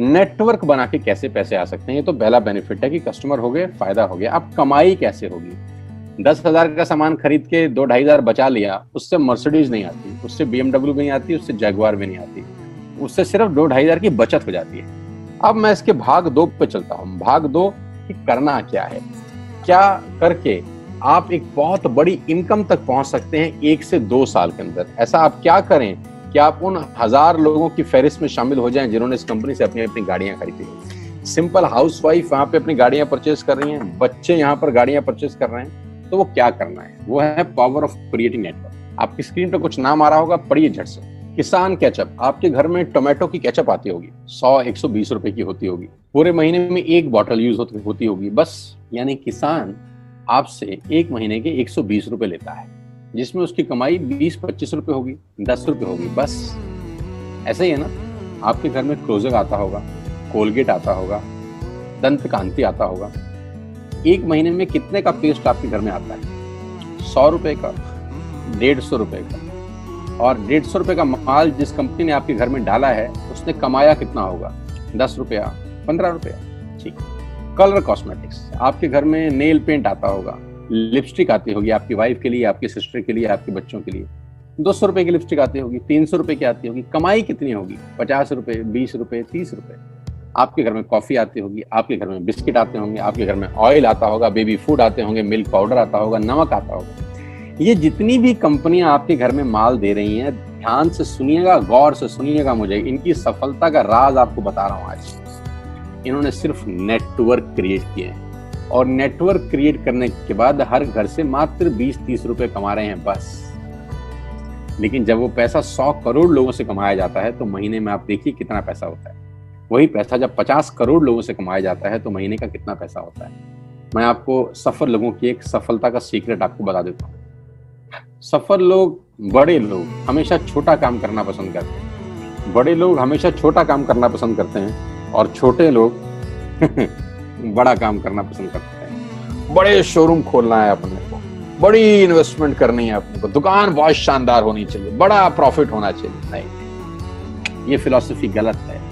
Network बना के कैसे पैसे आ सकते हैं, ये तो पहला बेनिफिट है कि कस्टमर हो गए, फायदा हो गया। अब कमाई कैसे होगी? 10,000 का सामान खरीद के 2-2,500 बचा लिया, उससे मर्सिडीज नहीं आती, उससे BMW भी नहीं आती, उससे जैगवार भी नहीं आती, उससे सिर्फ 2-2,500 की बचत हो जाती है। अब मैं इसके भाग 2 पे चलता हूँ। भाग 2 कि करना क्या है, क्या करके आप एक बहुत बड़ी इनकम तक पहुंच सकते हैं 1 से 2 साल के अंदर। ऐसा आप क्या करें कि आप उन 1000 लोगों की फहरिस्त में शामिल हो जाएं जिन्होंने इस कंपनी से अपनी अपनी गाड़ियां खरीदी। सिंपल हाउसवाइफ वहां पे अपनी गाड़ियां परचेज कर रही हैं, बच्चे यहाँ पर गाड़ियां परचेज कर रहे हैं। तो वो क्या करना है, वो है पावर ऑफ क्रिएटिंग नेटवर्क। आपकी स्क्रीन पर कुछ नाम आ रहा होगा, पढ़िए झट से। किसान केचप, आपके घर में टोमेटो की केचप आती होगी, 100-120 रुपए की होती होगी, पूरे महीने में 1 बॉटल यूज होती होगी बस। यानी किसान आपसे 1 महीने के 120 रुपए लेता है, जिसमें उसकी कमाई 20-25 रुपए होगी, 10 रुपए होगी बस। ऐसा ही है ना, आपके घर में क्लोजर आता होगा, कोलगेट आता होगा, दंत कांति आता होगा। 1 महीने में कितने का पेस्ट आपके घर में आता है? 100 रुपए का, 150 रुपए का। और 150 रुपए का माल जिस कंपनी ने आपके घर में डाला है, उसने कमाया कितना होगा? 10 रुपया, 15 रुपया। ठीक। कलर कॉस्मेटिक्स, आपके घर में नेल पेंट आता होगा, लिपस्टिक आती होगी आपकी वाइफ के लिए, आपकी सिस्टर के लिए, आपके बच्चों के लिए। 200 रुपए की लिपस्टिक आती होगी, 300 रुपए की आती होगी। कमाई कितनी होगी? 50 रुपए, 20 रुपए, 30 रुपए। आपके घर में कॉफी आती होगी, आपके घर में बिस्किट आते होंगे, आपके घर में ऑयल आता होगा, बेबी फूड आते होंगे, मिल्क पाउडर आता होगा, नमक आता होगा। ये जितनी भी कंपनियां आपके घर में माल दे रही हैं, ध्यान से सुनिएगा, गौर से सुनिएगा, मुझे इनकी सफलता का राज आपको बता रहा हूं आज। इन्होंने सिर्फ नेटवर्क क्रिएट किए हैं, और नेटवर्क क्रिएट करने के बाद हर घर से मात्र 20-30 रुपए कमा रहे हैं बस। लेकिन जब वो पैसा 100 करोड़ लोगों से कमाया जाता है, तो महीने में आप देखिए कितना पैसा होता है। वही पैसा जब 50 करोड़ लोगों से कमाया जाता है, तो महीने का कितना पैसा होता है। मैं आपको सफल लोगों की एक सफलता का सीक्रेट आपको बता देता हूँ। सफल लोग, बड़े लोग हमेशा छोटा काम करना पसंद करते हैं। बड़े लोग हमेशा छोटा काम करना पसंद करते हैं, और छोटे लोग बड़ा काम करना पसंद करते हैं। बड़े शोरूम खोलना है अपने को, बड़ी इन्वेस्टमेंट करनी है अपने को, दुकान बहुत शानदार होनी चाहिए, बड़ा प्रॉफिट होना चाहिए। नहीं, ये फिलॉसफी गलत है।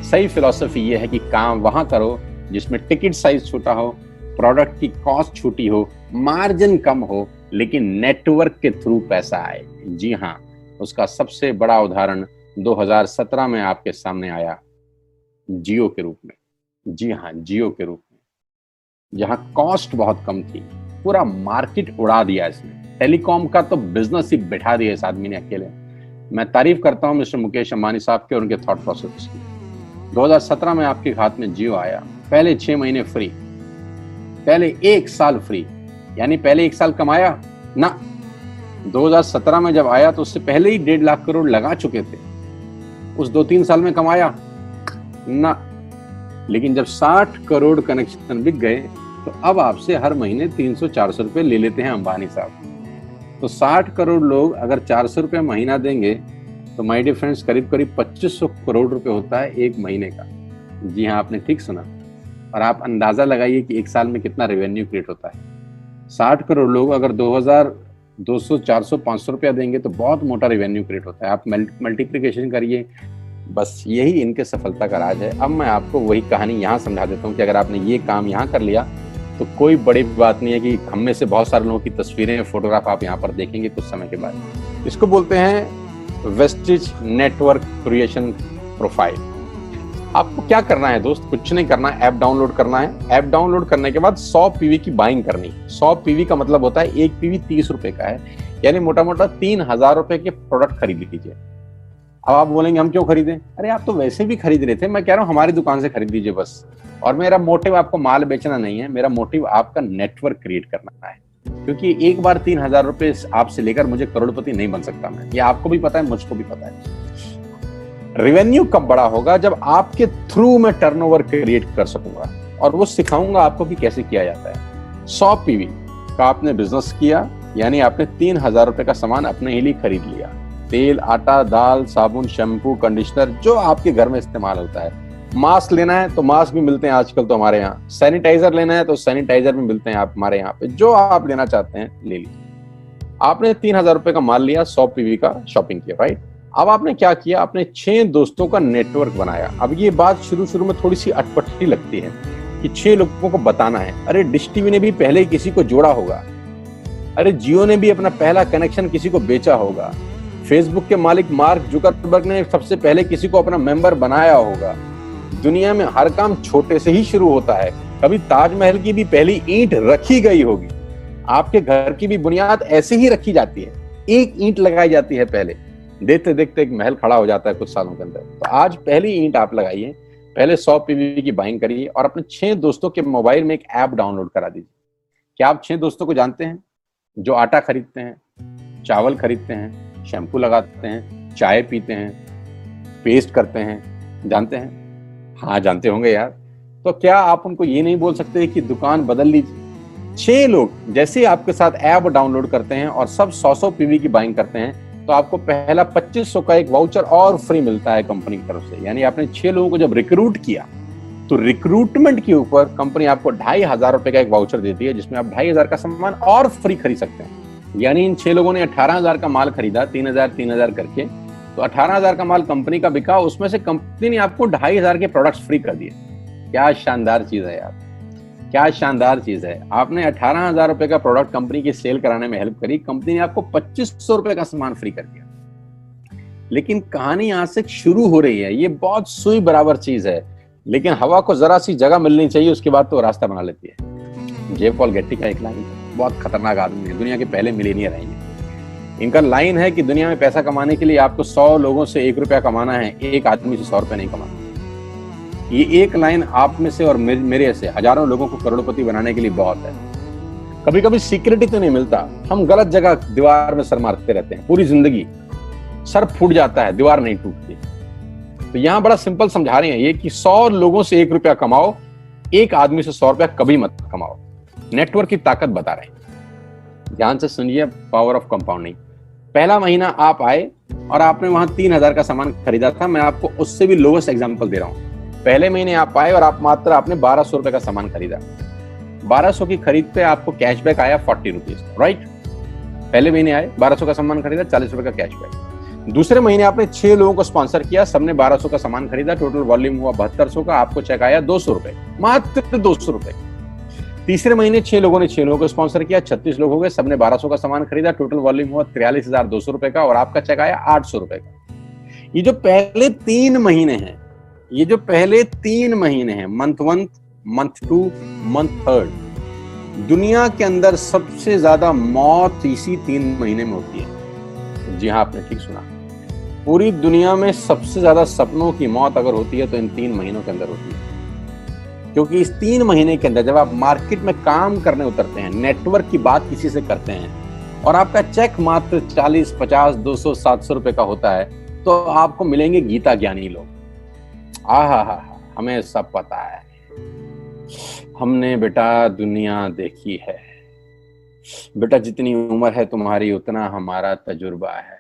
सही फिलॉसफी ये है कि काम वहां करो जिसमें टिकट साइज छोटा हो, प्रोडक्ट की कॉस्ट छोटी हो, मार्जिन कम हो, लेकिन नेटवर्क के थ्रू पैसा आए। जी हाँ, उसका सबसे बड़ा उदाहरण 2017 में आपके सामने आया, जियो के रूप में। जी हाँ, जियो के रूप में, जहां कॉस्ट बहुत कम थी, पूरा मार्केट उड़ा दिया इसने। टेलीकॉम का तो बिजनेस ही बैठा दिया इस आदमी ने अकेले। मैं तारीफ करता हूं मिस्टर मुकेश अंबानी साहब के और उनके थॉट प्रोसेस की। 2017 में आपके हाथ में जियो आया, पहले 6 महीने फ्री, पहले 1 साल फ्री। यानी पहले 1 साल कमाया ना। 2017 में जब आया तो उससे पहले ही 1.5 लाख करोड़ लगा चुके थे। उस 2-3 साल में कमाया ना। लेकिन जब 60 करोड़ कनेक्शन बिक गए, तो अब आपसे हर महीने 300-400 रुपए ले लेते हैं अंबानी साहब। तो 60 करोड़ लोग अगर 400 रुपए महीना देंगे, तो माय डियर फ्रेंड्स, करीब करीब 2500 करोड़ रुपए होता है 1 महीने का। जी हाँ, आपने ठीक सुना। और आप अंदाजा लगाइए कि 1 साल में कितना रेवेन्यू क्रिएट होता है। 60 करोड़ लोग अगर 2200, 400, 500 रुपया देंगे, तो बहुत मोटा रेवेन्यू क्रिएट होता है। आप मल्टीप्लिकेशन करिए। बस यही इनके सफलता का राज है। अब मैं आपको वही कहानी यहाँ समझा देता हूँ कि अगर आपने ये काम यहाँ कर लिया, तो कोई बड़ी बात नहीं है कि हम में से बहुत सारे लोगों की तस्वीरें, फोटोग्राफ आप यहाँ पर देखेंगे कुछ समय के बाद। इसको बोलते हैं वेस्टिज नेटवर्क क्रिएशन प्रोफाइल। आपको क्या करना है दोस्त? कुछ नहीं करना है, ऐप डाउनलोड करना है। ऐप डाउनलोड करने के बाद 100 पीवी की बाइंग करनी है। 100 पीवी का मतलब होता है 1 पीवी 30 रुपए का है, यानी मोटा मोटा 3000 रुपए के प्रोडक्ट खरीद लीजिए। अब आप बोलेंगे हम क्यों खरीदें? अरे आप तो वैसे भी खरीद रहे थे, मैं कह रहा हूँ हमारी दुकान से खरीद लीजिए बस। और मेरा मोटिव आपको माल बेचना नहीं है, मेरा मोटिव आपका नेटवर्क क्रिएट करना है। क्योंकि एक बार 3000 रुपए आपसे लेकर मुझे करोड़पति नहीं बन सकता मैं, ये आपको भी पता है, मुझको भी पता है। रेवेन्यू कब बड़ा होगा? जब आपके थ्रू मैं टर्नओवर क्रिएट कर सकूंगा, और वो सिखाऊंगा आपको कि कैसे किया जाता है। 100 पीवी का आपने बिजनेस किया, यानी आपने 3000 रुपए का सामान अपने ही लिए खरीद लिया। तेल, आटा, दाल, साबुन, शैम्पू, कंडीशनर, जो आपके घर में इस्तेमाल होता है। मास्क लेना है तो मास्क भी मिलते हैं आजकल तो हमारे यहाँ। सैनिटाइजर लेना है तो सैनिटाइजर भी मिलते हैं आप हमारे यहाँ पे। जो आप लेना चाहते हैं ले लीजिए। आपने 3000 रुपए का माल लिया, 100 पीवी का शॉपिंग किया, राइट? अब आपने क्या किया, आपने 6 दोस्तों का नेटवर्क बनाया। अब ये बात शुरू में थोड़ी सी अटपटी लगती है कि 6 लोगों को बताना है। अरे डिश टीवी ने भी पहले किसी को जोड़ा होगा, अरे जियो ने भी अपना पहला कनेक्शन किसी को बेचा होगा, फेसबुक के मालिक मार्क जुकरबर्ग ने सबसे पहले किसी को अपना मेंबर बनाया होगा। दुनिया में हर काम छोटे से ही शुरू होता है। कभी ताजमहल की भी पहली ईंट रखी गई होगी, आपके घर की भी बुनियाद ऐसे ही रखी जाती है, एक ईंट लगाई जाती है पहले, देखते देखते एक महल खड़ा हो जाता है कुछ सालों के अंदर। तो आज पहली ईंट आप लगाइए, पहले 100 पीवी की बाइंग करिए और अपने 6 दोस्तों के मोबाइल में एक ऐप डाउनलोड करा दीजिए। क्या आप 6 दोस्तों को जानते हैं जो आटा खरीदते हैं, चावल खरीदते हैं, शैम्पू लगाते हैं, चाय पीते हैं, पेस्ट करते हैं? जानते हैं? हाँ जानते होंगे यार। तो क्या आप उनको ये नहीं बोल सकते कि दुकान बदल लीजिए? 6 लोग जैसे आपके साथ ऐप डाउनलोड करते हैं और सब 100 पीवी की बाइंग करते हैं तो आपको पहला 2500 का एक वाउचर और फ्री मिलता है कंपनी की तरफ से। यानी आपने 6 लोगों को जब रिक्रूट किया तो रिक्रूटमेंट के ऊपर कंपनी आपको 2500 रुपए का एक वाउचर देती है जिसमें आप 2500 का सामान और फ्री खरीद सकते हैं। यानी इन 6 लोगों ने 18,000 का माल खरीदा, 3,000 करके, तो 18,000 का माल कंपनी का बिका, उसमें से कंपनी ने आपको 2500 के प्रोडक्ट्स फ्री कर दिए। क्या शानदार चीज है यार, क्या शानदार चीज है। आपने 18,000 रुपए का प्रोडक्ट कंपनी की सेल कराने में हेल्प करी, कंपनी ने आपको 2500 रुपए का सामान फ्री कर दिया। लेकिन कहानी यहां से शुरू हो रही है। ये बहुत सुई बराबर चीज है, लेकिन हवा को जरा सी जगह मिलनी चाहिए, उसके बाद तो रास्ता बना लेती है। जे पॉल गेट्टी का एक लाइन, बहुत खतरनाक आदमी है, दुनिया के पहले मिलियनियर हैं ये। इनका लाइन है कि दुनिया में पैसा कमाने के लिए आपको 100 लोगों से 1 रुपया कमाना है, एक आदमी से 100 रुपया नहीं कमाना। ये एक लाइन आप में से और मेरे से हजारों लोगों को करोड़पति बनाने के लिए बहुत है। कभी कभी सिक्योरिटी तो नहीं मिलता, हम गलत जगह दीवार में सर मारते रहते हैं, पूरी जिंदगी सर फूट जाता है, दीवार नहीं टूटती। तो यहां बड़ा सिंपल समझा रहे हैं ये कि 100 लोगों से 1 रुपया कमाओ, एक आदमी से 100 रुपया कभी मत कमाओ। नेटवर्क की ताकत बता रहे हैं, ध्यान से सुनिए, पावर ऑफ कंपाउंडिंग। पहला महीना आप आए और आपने वहां 3,000 का सामान खरीदा था, मैं आपको उससे भी लोएस्ट एग्जांपल दे रहा हूं। पहले महीने आप आए और आप मात्र आपने 1200 रुपए का सामान खरीदा, 1200 की खरीद पे आपको कैशबैक आया 40 रुपीज, राइट? पहले महीने आए, 1200 का सामान खरीदा, 40 रुपए का कैशबैक। दूसरे महीने आपने 6 लोगों को स्पॉन्सर किया, सबने 1200 का सामान खरीदा, टोटल वॉल्यूम हुआ 7200 का, आपको चेक आया 200 रुपए, मात्र 200 रुपए। तीसरे महीने 6 लोगों ने 6 लोगों को स्पॉन्सर किया, 36 लोग हो गए, सबने 1200 का सामान खरीदा, टोटल वॉल्यूम हुआ 43,200 रुपए का और आपका चेक आया 800 रुपए का। ये जो पहले 3 महीने हैं, ये जो पहले 3 महीने हैं, मंथ 1, मंथ 2, मंथ 3, दुनिया के अंदर सबसे ज्यादा मौत इसी 3 महीने में होती है। जी हाँ, आपने ठीक सुना, पूरी दुनिया में सबसे ज्यादा सपनों की मौत अगर होती है तो इन 3 महीनों के अंदर होती है। क्योंकि इस 3 महीने के अंदर जब आप मार्केट में काम करने उतरते हैं, नेटवर्क की बात किसी से करते हैं और आपका चेक मात्र 40, 50, 200, 700 रुपए का होता है, तो आपको मिलेंगे गीता ज्ञानी लोग। आहा, हमें सब पता है, हमने बेटा दुनिया देखी है, बेटा जितनी उम्र है तुम्हारी उतना हमारा तजुर्बा है।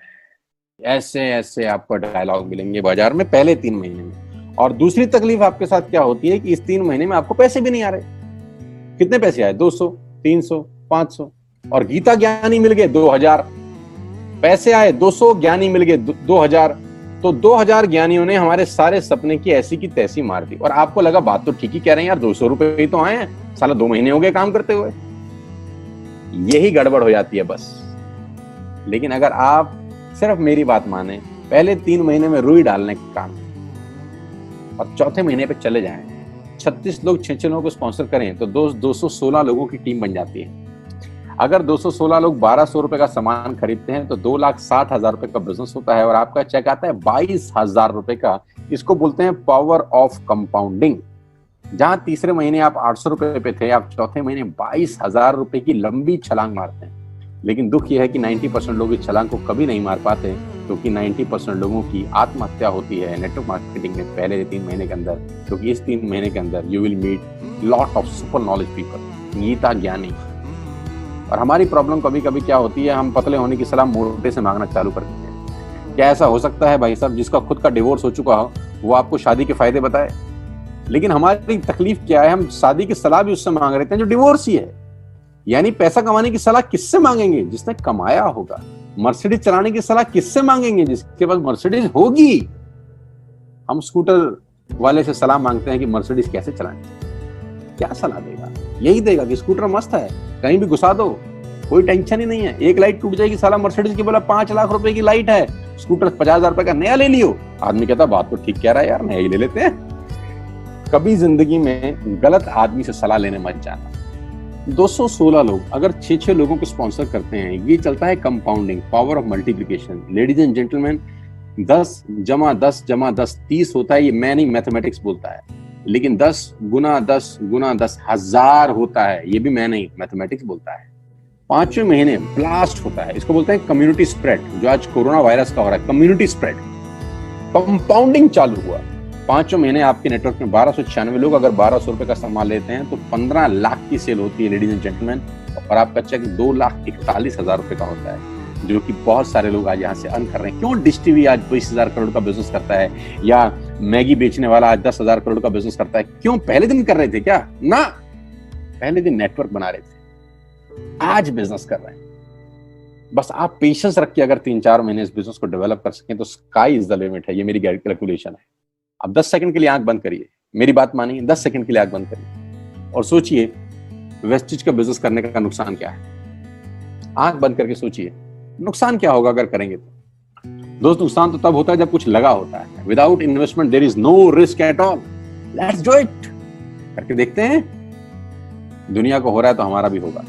ऐसे ऐसे आपको डायलॉग मिलेंगे बाजार में पहले 3 महीने में। और दूसरी तकलीफ आपके साथ क्या होती है कि इस 3 महीने में आपको पैसे भी नहीं आ रहे। कितने पैसे आए? 200, 300, 500 और गीता ज्ञानी मिल गए 2000। पैसे आए 200, ज्ञानी मिल गए 2000, तो 2000 ज्ञानियों ने हमारे सारे सपने की ऐसी की तैसी मार दी। और आपको लगा बात तो ठीक ही कह रहे हैं यार, 200 रुपए ही तो आए हैं, साला 2 महीने हो गए काम करते हुए। यही गड़बड़ हो जाती है बस। लेकिन अगर आप सिर्फ मेरी बात माने, पहले 3 महीने में रुई डालने का काम और चौथे महीने पे चले जाएं, 36 लोग 6 लोगों को स्पॉन्सर करें तो 216 लोगों की टीम बन जाती है। अगर 216 लोग 1200 रुपए का सामान खरीदते हैं तो 2,60,000 रुपए का बिजनेस होता है और आपका चेक आता है 22,000 रुपए का। इसको बोलते हैं पावर ऑफ कंपाउंडिंग। जहां तीसरे महीने आप 800 रुपए पे थे, आप चौथे महीने 22,000 रुपए की लंबी छलांग मारते हैं। लेकिन दुख यह है कि 90% लोग इस छलांग को कभी नहीं मार पाते, क्योंकि 90% लोगों की आत्महत्या होती है नेटवर्क मार्केटिंग में पहले 3 महीने के अंदर। क्योंकि इस 3 महीने के अंदर you will meet lot of super knowledge people, Gita ज्ञानी। और हमारी प्रॉब्लम कभी कभी क्या होती है, हम पतले होने की सलाह मोटे से मांगना चालू कर देते हैं। क्या ऐसा हो सकता है भाई साहब, जिसका खुद का डिवोर्स हो चुका हो वो आपको शादी के फायदे बताए? लेकिन हमारी तकलीफ क्या है, हम शादी की सलाह भी उससे मांग रहे थे जो डिवोर्स ही है। यानी पैसा कमाने की सलाह किससे मांगेंगे? जिसने कमाया होगा। मर्सिडीज चलाने की सलाह किससे मांगेंगे? जिसके पास मर्सिडीज होगी। हम स्कूटर वाले से सलाह मांगते हैं कि मर्सिडीज कैसे चलाएं। क्या सलाह देगा? यही देगा कि स्कूटर मस्त है, कहीं भी घुसा दो, कोई टेंशन ही नहीं है। एक लाइट टूट जाएगी, साला मर्सिडीज की बोला 5 लाख रुपए की लाइट है, स्कूटर 50,000 रुपए का नया ले लियो। आदमी कहता बात तो ठीक कह रहा है यार, नया ही ले लेते हैं। कभी जिंदगी में गलत आदमी से सलाह लेने मत जाना। 216 लोग अगर 6-6 लोगों को स्पॉन्सर करते हैं, ये चलता है compounding, power of multiplication. Ladies and gentleman, 10 × 10 × 10 30 होता है। ये मैं नहीं, मैथमेटिक्स बोलता है। लेकिन 10 × 10 × 10 1000 होता है। ये भी मैं नहीं, मैथमेटिक्स बोलता है। 5वें महीने ब्लास्ट होता है, इसको बोलते हैं कम्युनिटी स्प्रेड, जो आज कोरोना वायरस का हो रहा है। कम्युनिटी स्प्रेड, कंपाउंडिंग चालू हुआ। 5वें महीने आपके नेटवर्क में 1296 लोग अगर 1200 रुपए का सामान लेते हैं तो 15 लाख की सेल होती है लेडीज एंड जेंटलमैन। और आपका चेक 2,41,000 रुपए का होता है, जो कि बहुत सारे लोग आज यहाँ से अर्न कर रहे हैं। क्यों डिश टीवी आज 20,000 करोड़ का बिजनेस करता है, या मैगी बेचने वाला आज 10,000 करोड़ का बिजनेस करता है? क्यों? पहले दिन कर रहे थे क्या? ना, पहले दिन नेटवर्क बना रहे थे, आज बिजनेस कर रहे हैं। बस आप पेशेंस रख के अगर 3-4 महीने इस बिजनेस को डेवलप कर सकें तो स्काई इज द लिमिट है। ये मेरी कैलकुलेशन है। अब 10 सेकंड के लिए आंख बंद करिए, मेरी बात मानिए, 10 सेकंड के लिए आंख बंद करिए और सोचिए वेस्टेज का बिजनेस करने का नुकसान क्या है। आंख बंद करके सोचिए नुकसान क्या होगा अगर करेंगे तो। दोस्त, नुकसान तो तब होता है जब कुछ लगा होता है। Without investment there is no risk at all. Let's do it. करके देखते हैं, दुनिया को हो रहा है तो हमारा भी होगा।